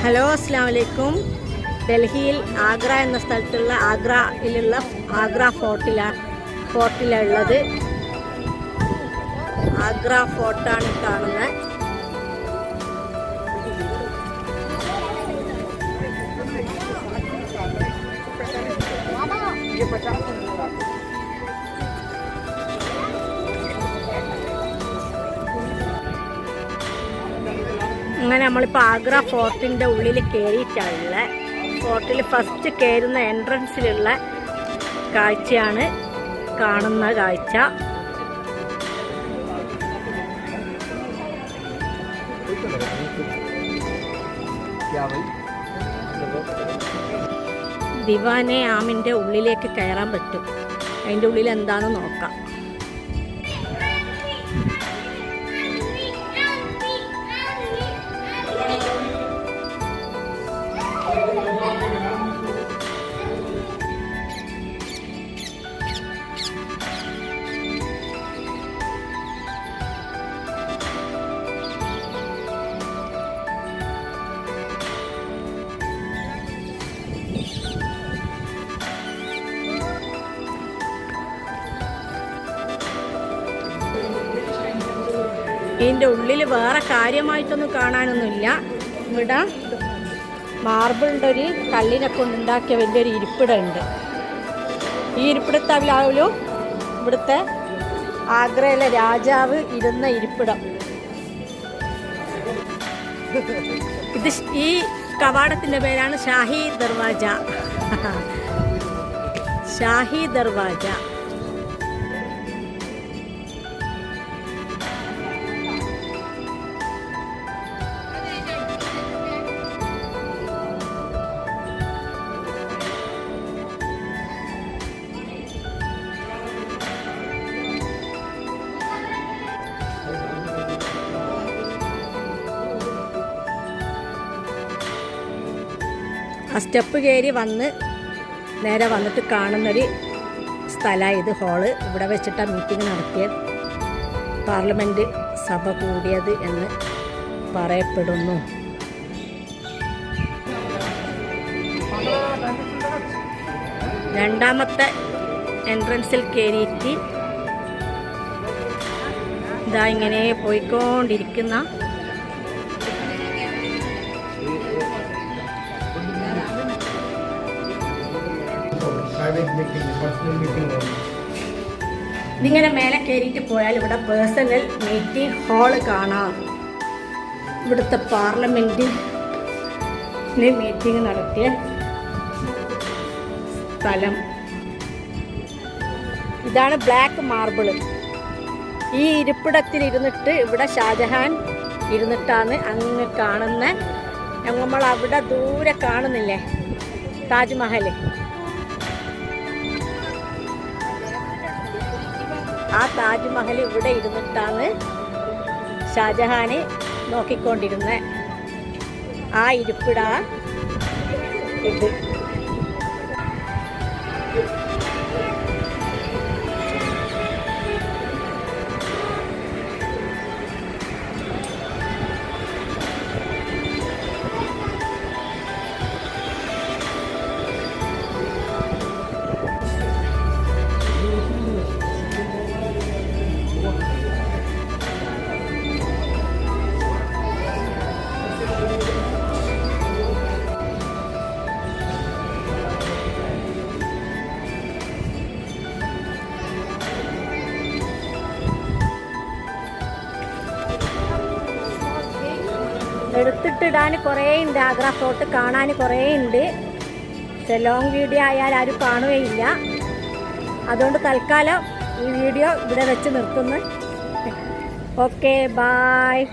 Hello, അസ്സലാമു അലൈക്കും. ഡൽഹിയിൽ ആഗ്ര എന്ന സ്ഥലത്തുള്ള ആഗ്ര ഫോർട്ടിലുള്ളത്. ആഗ്ര ഫോർട്ടാണ് കാണുന്നത്. അങ്ങനെ നമ്മളിപ്പോൾ ആഗ്ര ഫോർട്ടിൻ്റെ ഉള്ളിൽ കയറിയിട്ടുള്ള ഫോർട്ടിൽ ഫസ്റ്റ് കയറുന്ന എൻട്രൻസിലുള്ള കാഴ്ചയാണ് കാണുന്ന കാഴ്ച. ദിവാനെ ആമിൻ്റെ ഉള്ളിലേക്ക് കയറാൻ പറ്റും. അതിൻ്റെ ഉള്ളിൽ എന്താണെന്ന് നോക്കാം. ഇതിൻ്റെ ഉള്ളിൽ വേറെ കാര്യമായിട്ടൊന്നും കാണാനൊന്നുമില്ല. ഇവിടെ മാർബിളിൻ്റെ ഒരു കല്ലിനെ കൊണ്ടുണ്ടാക്കിയ വലിയൊരു ഇരിപ്പിടമുണ്ട്. ഈ ഇരിപ്പിടത്താവിലാവലും ഇവിടുത്തെ ആഗ്രയിലെ രാജാവ് ഇരുന്ന ഇരിപ്പിടം. ഇത് ഈ കവാടത്തിൻ്റെ പേരാണ് ഷാഹി ദർവാജ. ഷാഹി ദർവാജ. ആ സ്റ്റെപ്പ് കയറി നേരെ വന്നിട്ട് കാണുന്നൊരു സ്ഥലമാണ് ഇത്. ഹാള്. ഇവിടെ വെച്ചിട്ടാണ് മീറ്റിംഗ് നടത്തിയത്. പാർലമെൻറ്റ് സഭ കൂടിയത് എന്ന് പറയപ്പെടുന്നു. രണ്ടാമത്തെ എൻട്രൻസിൽ കയറിയിട്ട് ഇതാ ഇങ്ങനെ പോയിക്കൊണ്ടിരിക്കുന്ന ഇതിങ്ങനെ മേലെ കയറിയിട്ട് പോയാൽ ഇവിടെ പേഴ്സണൽ മീറ്റിംഗ് ഹാള് കാണാം. ഇവിടുത്തെ പാർലമെൻറ്റിന് മീറ്റിംഗ് നടത്തിയ സ്ഥലം. ഇതാണ് ബ്ലാക്ക് മാർബിള്. ഈ ഇരിപ്പിടത്തിൽ ഇരുന്നിട്ട് ഇവിടെ ഷാജഹാൻ ഇരുന്നിട്ടാണ് അങ്ങ് കാണുന്ന. നമ്മൾ അവിടെ ദൂരെ കാണുന്നില്ലേ താജ്മഹൽ, ആ താജ്മഹൽ ഇവിടെ ഇരുന്നിട്ടാണ് ഷാജഹാന് നോക്കിക്കൊണ്ടിരുന്ന. ആ ഇരിപ്പിട ഇത്. എടുത്തിട്ടിടാൻ കുറേ ഉണ്ട്. ആഗ്ര ഫോർട്ട് കാണാൻ കുറേ ഉണ്ട്. പക്ഷെ ലോങ് വീഡിയോ ആയാൽ ആരും കാണുകയില്ല. അതുകൊണ്ട് തൽക്കാലം ഈ വീഡിയോ ഇവിടെ വെച്ച് നിർത്തുന്നു. Okay, bye.